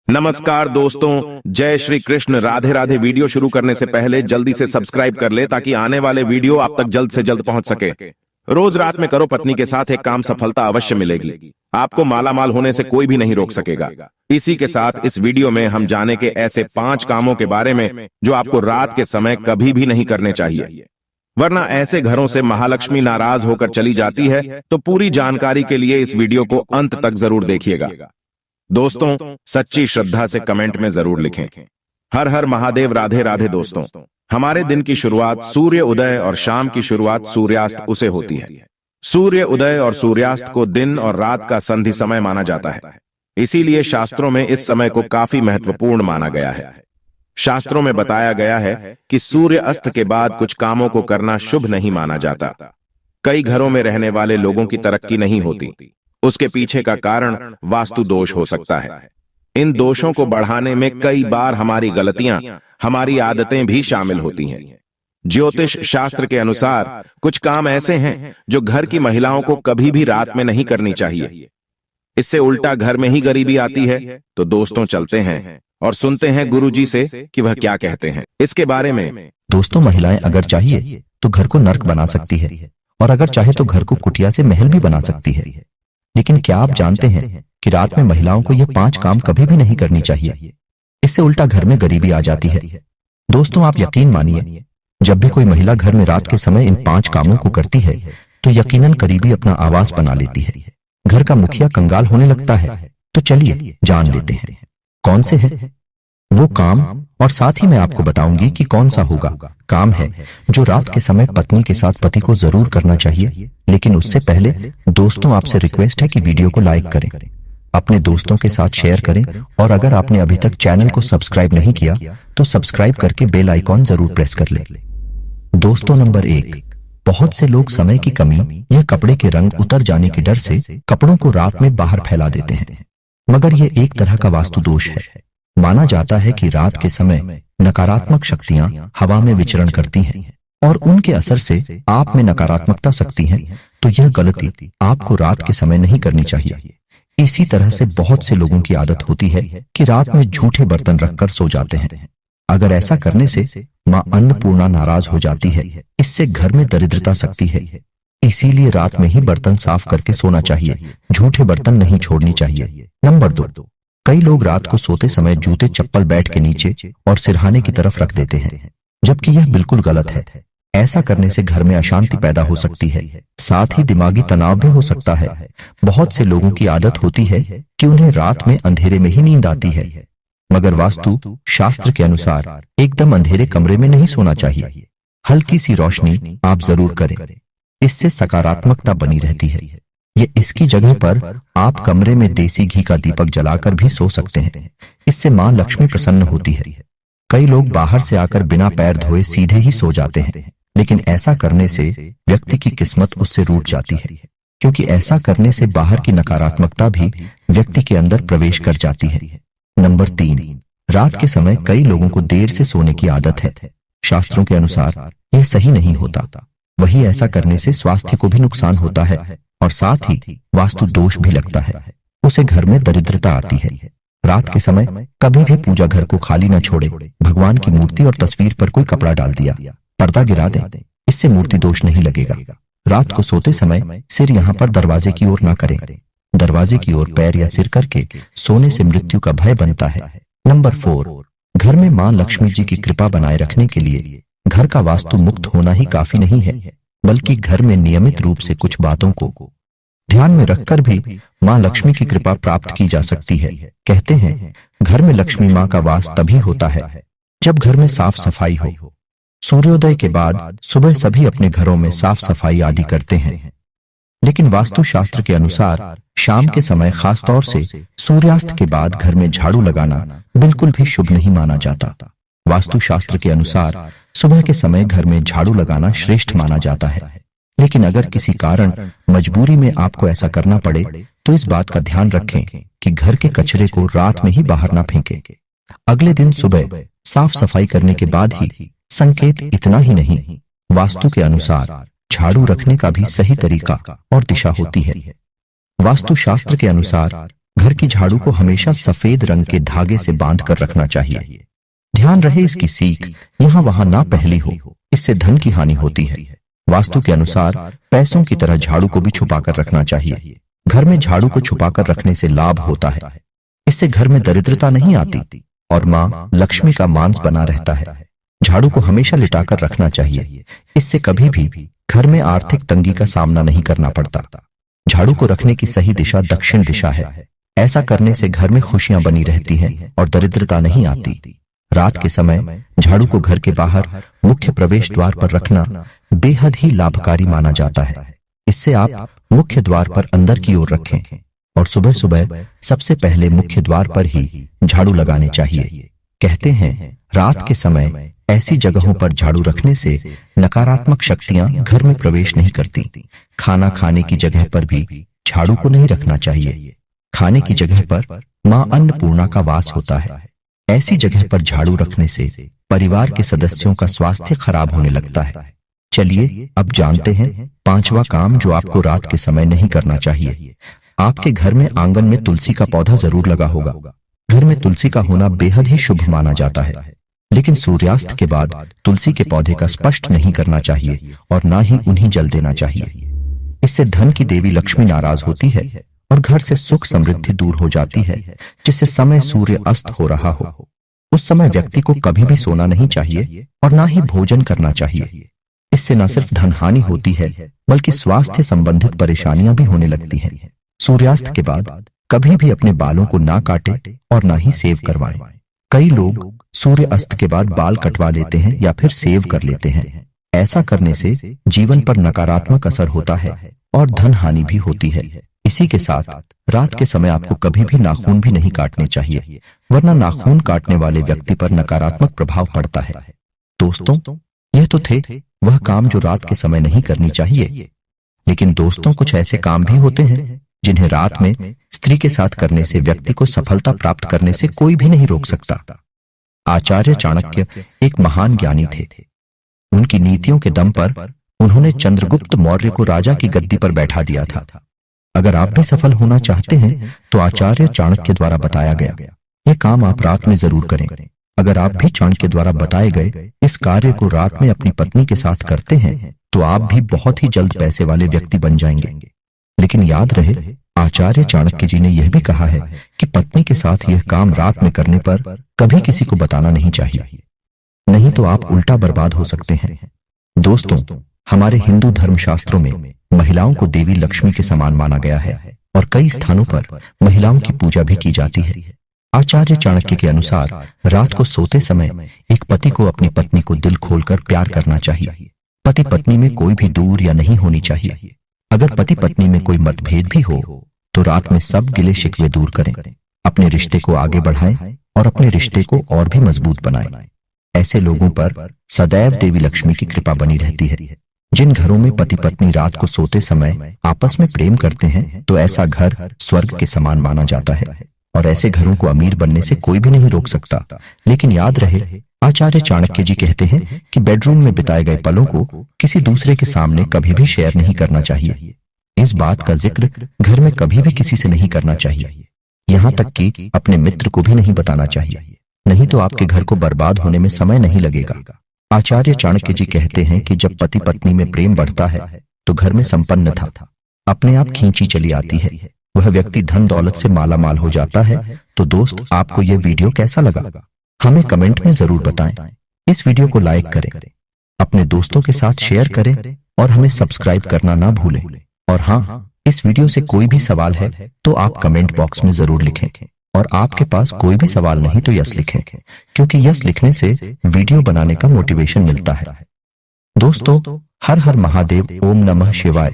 नमस्कार दोस्तों, जय श्री कृष्ण। राधे राधे। वीडियो शुरू करने से पहले जल्दी से सब्सक्राइब कर ले ताकि आने वाले वीडियो आप तक जल्द से जल्द पहुंच सके। रोज रात में करो पत्नी के साथ एक काम, सफलता अवश्य मिलेगी। आपको मालामाल होने से कोई भी नहीं रोक सकेगा। इसी के साथ इस वीडियो में हम जाने के ऐसे 5 कामों के बारे में जो आपको रात के समय कभी भी नहीं करने चाहिए, वरना ऐसे घरों से महालक्ष्मी नाराज होकर चली जाती है। तो पूरी जानकारी के लिए इस वीडियो को अंत तक जरूर देखिएगा। दोस्तों, सच्ची श्रद्धा से कमेंट में जरूर लिखें, हर हर महादेव। राधे राधे। दोस्तों, हमारे दिन की शुरुआत सूर्य उदय और शाम की शुरुआत सूर्यास्त उसे होती है। सूर्य उदय और सूर्यास्त को दिन और रात का संधि समय माना जाता है। इसीलिए शास्त्रों में इस समय को काफी महत्वपूर्ण माना गया है। शास्त्रों में बताया गया है कि सूर्य अस्त के बाद कुछ कामों को करना शुभ नहीं माना जाता। कई घरों में रहने वाले लोगों की तरक्की नहीं होती। उसके पीछे का कारण वास्तु दोष हो सकता है। इन दोषों को बढ़ाने में कई बार हमारी गलतियां, हमारी आदतें भी शामिल होती हैं। ज्योतिष शास्त्र के अनुसार कुछ काम ऐसे हैं जो घर की महिलाओं को कभी भी रात में नहीं करनी चाहिए। इससे उल्टा घर में ही गरीबी आती है। तो दोस्तों, चलते हैं और सुनते हैं गुरुजी से कि वह क्या कहते हैं इसके बारे में। दोस्तों, महिलाएं अगर चाहिए तो घर को नर्क बना सकती है और अगर चाहे तो घर को कुटिया से महल भी बना सकती है। लेकिन क्या आप जानते हैं कि रात में महिलाओं को ये 5 काम कभी भी नहीं करनी चाहिए। इससे उल्टा घर में गरीबी आ जाती है। दोस्तों, आप यकीन मानिए, जब भी कोई महिला घर में रात के समय इन 5 कामों को करती है तो यकीनन करीबी अपना आवास बना लेती है। घर का मुखिया कंगाल होने लगता है। तो चलिए जान लेते हैं कौन से है वो काम, और साथ ही मैं आपको बताऊंगी कि कौन सा होगा काम है जो रात के समय पत्नी के साथ पति को जरूर करना चाहिए। लेकिन उससे पहले दोस्तों, आपसे रिक्वेस्ट है कि वीडियो को लाइक करें, अपने दोस्तों के साथ शेयर करें, और अगर आपने अभी तक चैनल को सब्सक्राइब नहीं किया तो सब्सक्राइब करके बेल आइकॉन जरूर प्रेस कर ले। दोस्तों, नंबर 1, बहुत से लोग समय की कमी या कपड़े के रंग उतर जाने के डर से कपड़ों को रात में बाहर फैला देते हैं। मगर यह एक तरह का वास्तु दोष है। माना जाता है कि रात के समय नकारात्मक शक्तियां हवा में विचरण करती हैं और उनके असर से आप में नकारात्मकता शक्ति है। तो यह गलती आपको रात के समय नहीं करनी चाहिए। इसी तरह से बहुत से लोगों की आदत होती है कि रात में झूठे बर्तन रखकर सो जाते हैं। अगर ऐसा करने से मां अन्नपूर्णा नाराज हो जाती है। इससे घर में दरिद्रता शक्ति है। इसीलिए रात में ही बर्तन साफ करके सोना चाहिए, झूठे बर्तन नहीं छोड़नी चाहिए। नंबर 2, कई लोग रात को सोते समय जूते चप्पल बेड के नीचे और सिरहाने की तरफ रख देते हैं, जबकि यह बिल्कुल गलत है। ऐसा करने से घर में अशांति पैदा हो सकती है, साथ ही दिमागी तनाव भी हो सकता है। बहुत से लोगों की आदत होती है कि उन्हें रात में अंधेरे में ही नींद आती है, मगर वास्तु शास्त्र के अनुसार एकदम अंधेरे कमरे में नहीं सोना चाहिए। हल्की सी रोशनी आप जरूर करें, इससे सकारात्मकता बनी रहती है। ये इसकी जगह पर आप कमरे में देसी घी का दीपक जलाकर भी सो सकते हैं। इससे मां लक्ष्मी प्रसन्न होती है। कई लोग बाहर से आकर बिना पैर धोए सीधे ही सो जाते हैं, लेकिन ऐसा करने से व्यक्ति की किस्मत उससे रूठ जाती है, क्योंकि ऐसा करने से बाहर की नकारात्मकता भी व्यक्ति के अंदर प्रवेश कर जाती है। नंबर 3, रात के समय कई लोगों को देर से सोने की आदत है। शास्त्रों के अनुसार यह सही नहीं होता। वही ऐसा करने से स्वास्थ्य को भी नुकसान होता है और साथ ही वास्तु दोष भी लगता है। उसे घर में दरिद्रता आती है। रात के समय कभी भी पूजा घर को खाली न छोड़े। भगवान की मूर्ति और तस्वीर पर कोई कपड़ा डाल दिया, पर्दा गिरा दे, इससे मूर्ति दोष नहीं लगेगा। रात को सोते समय सिर यहाँ पर दरवाजे की ओर न करें। दरवाजे की ओर पैर या सिर करके सोने से मृत्यु का भय बनता है। नंबर 4, घर में मां लक्ष्मी जी की कृपा बनाए रखने के लिए घर का वास्तु मुक्त होना ही काफी नहीं है, बल्कि घर में नियमित रूप से कुछ बातों को ध्यान में रखकर भी मां लक्ष्मी की कृपा प्राप्त की जा सकती है। कहते हैं, घर में लक्ष्मी मां का वास तभी होता है जब घर में साफ सफाई हो। सूर्योदय के बाद सुबह सभी अपने घरों में साफ सफाई आदि करते हैं, लेकिन वास्तु शास्त्र के अनुसार शाम के समय खास तौर से सूर्यास्त के बाद घर में झाड़ू लगाना बिल्कुल भी शुभ नहीं माना जाता। वास्तु शास्त्र के अनुसार सुबह के समय घर में झाड़ू लगाना श्रेष्ठ माना जाता है। लेकिन अगर किसी कारण मजबूरी में आपको ऐसा करना पड़े तो इस बात का ध्यान रखें कि घर के कचरे को रात में ही बाहर ना फेंकें। अगले दिन सुबह साफ सफाई करने के बाद ही। संकेत इतना ही नहीं, वास्तु के अनुसार झाड़ू रखने का भी सही तरीका और दिशा होती है। वास्तु शास्त्र के अनुसार घर की झाड़ू को हमेशा सफेद रंग के धागे से बांध कर रखना चाहिए। ध्यान रहे इसकी सीख यहाँ वहां ना पहली हो, इससे धन की हानि होती है। वास्तु के अनुसार पैसों की तरह झाड़ू को भी छुपा कर रखना चाहिए। घर में झाड़ू को छुपा कर रखने से लाभ होता है। इससे घर में दरिद्रता नहीं आती और मां लक्ष्मी का मांस बना रहता है। झाड़ू को हमेशा लिटाकर रखना चाहिए, इससे कभी भी घर में आर्थिक तंगी का सामना नहीं करना पड़ता। झाड़ू को रखने की सही दिशा दक्षिण दिशा है। ऐसा करने से घर में खुशियां बनी रहती हैं और दरिद्रता नहीं आती। रात के समय झाड़ू को घर के बाहर मुख्य प्रवेश द्वार पर रखना बेहद ही लाभकारी माना जाता है। इससे आप मुख्य द्वार पर अंदर की ओर रखें और सुबह सुबह सबसे पहले मुख्य द्वार पर ही झाड़ू लगाने चाहिए। कहते हैं रात के समय ऐसी जगहों पर झाड़ू रखने से नकारात्मक शक्तियां घर में प्रवेश नहीं करती। खाना खाने की जगह पर भी झाड़ू को नहीं रखना चाहिए। खाने की जगह पर मां अन्नपूर्णा का वास होता है। ऐसी जगह पर झाड़ू रखने से परिवार के सदस्यों का स्वास्थ्य खराब होने लगता है। चलिए अब जानते हैं पांचवा काम जो आपको रात के समय नहीं करना चाहिए। आपके घर में आंगन में तुलसी का पौधा जरूर लगा होगा। घर में तुलसी का होना बेहद ही शुभ माना जाता है, लेकिन सूर्यास्त के बाद तुलसी के पौधे का स्पष्ट नहीं करना चाहिए और ना ही उन्हें जल देना चाहिए। इससे धन की देवी लक्ष्मी नाराज होती है और घर से सुख समृद्धि दूर हो जाती है। जिससे समय सूर्य अस्त हो रहा हो उस समय व्यक्ति को कभी भी सोना नहीं चाहिए और ना ही भोजन करना चाहिए। इससे न सिर्फ धन हानि होती है बल्कि स्वास्थ्य संबंधित परेशानियां भी होने लगती हैं। सूर्यास्त के बाद कभी भी अपने बालों को ना काटे और ना ही सेव करवाएं। कई लोग सूर्य अस्त के बाद बाल कटवा लेते हैं या फिर सेव कर लेते हैं। ऐसा करने से जीवन पर नकारात्मक असर होता है और धन हानि भी होती है। इसी के साथ रात के समय आपको कभी भी नाखून भी नहीं काटने चाहिए, वरना नाखून काटने वाले व्यक्ति पर नकारात्मक प्रभाव पड़ता है। दोस्तों, यह तो थे वह काम जो रात के समय नहीं करनी चाहिए, लेकिन दोस्तों कुछ ऐसे काम भी होते हैं जिन्हें रात में स्त्री के साथ करने से व्यक्ति को सफलता प्राप्त करने से कोई भी नहीं रोक सकता। आचार्य चाणक्य एक महान ज्ञानी थे। उनकी नीतियों के दम पर उन्होंने चंद्रगुप्त मौर्य को राजा की गद्दी पर बैठा दिया था। अगर आप भी सफल होना चाहते हैं तो आचार्य चाणक्य द्वारा बताया गया यह काम आप रात में जरूर करें। अगर आप भी चाणक्य द्वारा बताए गए इस कार्य को रात में अपनी पत्नी के साथ करते हैं तो आप भी बहुत ही जल्द पैसे वाले व्यक्ति बन जाएंगे। लेकिन याद रहे, आचार्य चाणक्य जी ने यह भी कहा है कि पत्नी के साथ यह काम रात में करने पर कभी किसी को बताना नहीं चाहिए, नहीं तो आप उल्टा बर्बाद हो सकते हैं। दोस्तों, हमारे हिंदू धर्मशास्त्रों में महिलाओं को देवी लक्ष्मी के समान माना गया है और कई स्थानों पर महिलाओं की पूजा भी की जाती है। आचार्य चाणक्य के अनुसार रात को सोते समय एक पति को अपनी पत्नी को दिल खोलकर प्यार करना चाहिए। पति पत्नी में कोई भी दूर या नहीं होनी चाहिए। अगर पति पत्नी में कोई मतभेद भी हो तो रात में सब गिले शिकवे दूर करें, अपने रिश्ते को आगे बढ़ाएं और अपने रिश्ते को और भी मजबूत बनाएं। ऐसे लोगों पर सदैव देवी लक्ष्मी की कृपा बनी रहती है। जिन घरों में पति पत्नी रात को सोते समय आपस में प्रेम करते हैं तो ऐसा घर स्वर्ग के समान माना जाता है और ऐसे घरों को अमीर बनने से कोई भी नहीं रोक सकता। लेकिन याद रहे, आचार्य चाणक्य जी कहते हैं कि बेडरूम में बिताए गए पलों को किसी दूसरे के सामने कभी भी शेयर नहीं करना चाहिए। इस बात का जिक्र घर में कभी भी किसी से नहीं करना चाहिए, यहाँ तक कि अपने मित्र को भी नहीं बताना चाहिए, नहीं तो आपके घर को बर्बाद होने में समय नहीं लगेगा। आचार्य चाणक्य जी कहते हैं कि जब पति पत्नी में प्रेम बढ़ता है तो घर में संपन्नता अपने आप खींची चली आती है, वह व्यक्ति धन दौलत से माला माल हो जाता है। तो दोस्त, आपको यह वीडियो कैसा लगा हमें कमेंट में जरूर बताएं। इस वीडियो को लाइक करें, अपने दोस्तों के साथ शेयर करें और हमें सब्सक्राइब करना ना भूलें। और हाँ, इस वीडियो से कोई भी सवाल है तो आप कमेंट बॉक्स में जरूर लिखें और आपके पास कोई भी सवाल नहीं तो यस लिखें, क्योंकि यस लिखने से वीडियो बनाने का मोटिवेशन मिलता है। दोस्तों, हर हर महादेव, ओम नमः शिवाय।